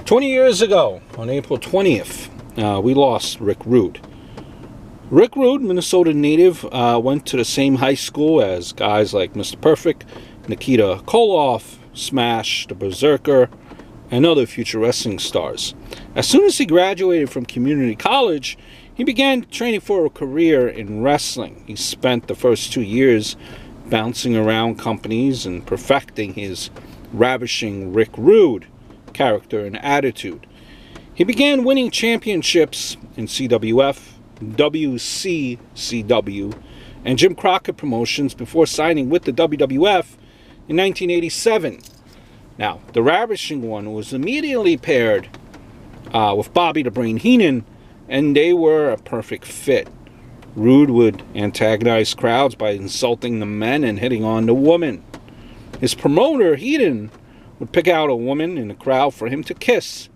20 years ago, on April 20th, we lost Rick Rude. Rick Rude, Minnesota native, went to the same high school as guys like Mr. Perfect, Nikita Koloff, Smash, the Berserker, and other future wrestling stars. As soon as he graduated from community college, he began training for a career in wrestling. He spent the first 2 years bouncing around companies and perfecting his ravishing Rick Rude character and attitude. He began winning championships in CWF, WCCW, and Jim Crockett promotions before signing with the WWF in 1987. Now, the Ravishing One was immediately paired with Bobby the Brain Heenan, and they were a perfect fit. Rude would antagonize crowds by insulting the men and hitting on the women. His promoter, Heenan, would pick out a woman in the crowd for him to kiss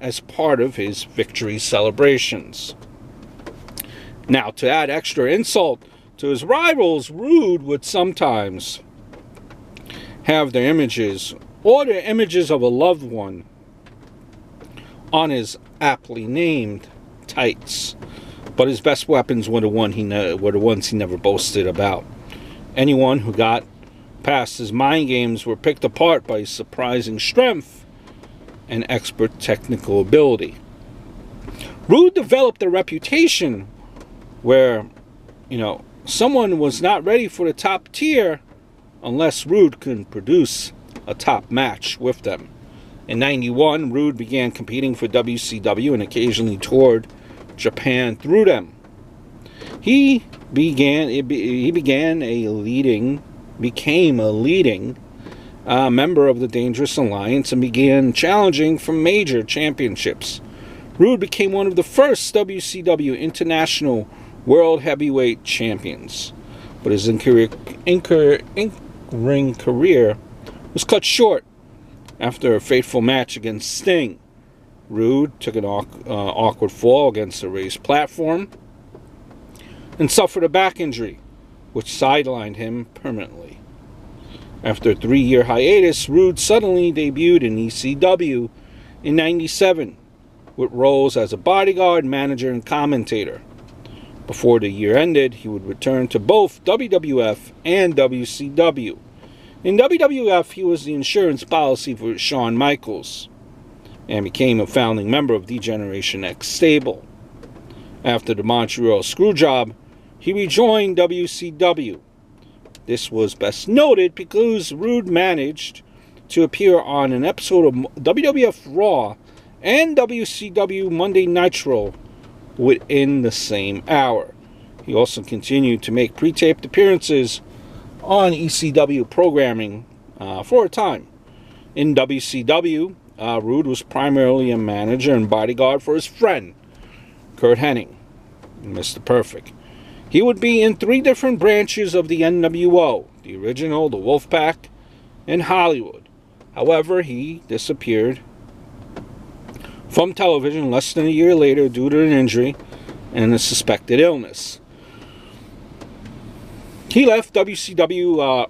as part of his victory celebrations. Now, to add extra insult to his rivals, Rude would sometimes have their images or the images of a loved one on his aptly named tights. But his best weapons were the ones he never boasted about. Anyone who got past his mind games were picked apart by his surprising strength and expert technical ability. Rude developed a reputation where, someone was not ready for the top tier unless Rude could produce a top match with them. In '91, Rude began competing for WCW and occasionally toured Japan through them. He became a leading member of the Dangerous Alliance and began challenging for major championships. Rude became one of the first WCW International World Heavyweight Champions, but his in-ring career was cut short after a fateful match against Sting. Rude took an awkward fall against a raised platform and suffered a back injury, which sidelined him permanently. After a 3-year hiatus, Rude suddenly debuted in ECW in '97, with roles as a bodyguard, manager, and commentator. Before the year ended, he would return to both WWF and WCW. In WWF, he was the insurance policy for Shawn Michaels and became a founding member of D-Generation X stable. After the Montreal Screwjob, he rejoined WCW. This was best noted because Rude managed to appear on an episode of WWF Raw and WCW Monday Nitro within the same hour. He also continued to make pre-taped appearances on ECW programming for a time. In WCW, Rude was primarily a manager and bodyguard for his friend, Kurt Hennig, Mr. Perfect. He would be in 3 different branches of the NWO, the original, the Wolfpack, and Hollywood. However, he disappeared from television less than a year later due to an injury and a suspected illness. He left WCW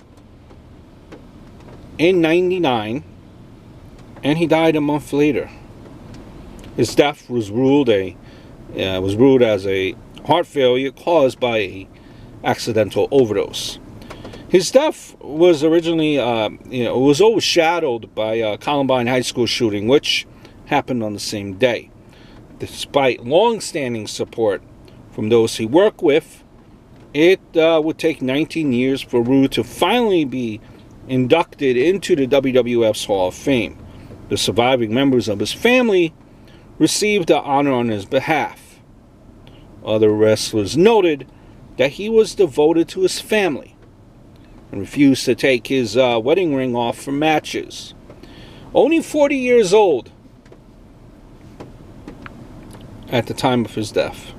in '99, and he died a month later. His death was ruled as a heart failure caused by an accidental overdose. His death was originally, was overshadowed by a Columbine High School shooting, which happened on the same day. Despite long-standing support from those he worked with, it would take 19 years for Rude to finally be inducted into the WWF's Hall of Fame. The surviving members of his family received the honor on his behalf. Other wrestlers noted that he was devoted to his family and refused to take his wedding ring off for matches. Only 40 years old at the time of his death.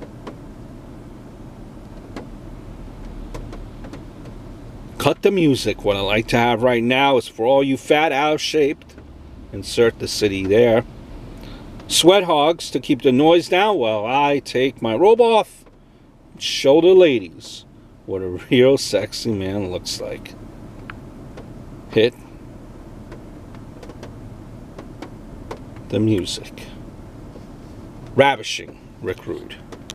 Cut the music. What I like to have right now is for all you fat, out-of-shaped, insert the city there, sweat hogs to keep the noise down while I take my robe off and show the ladies what a real sexy man looks like. Hit the music. Ravishing, Rick Rude.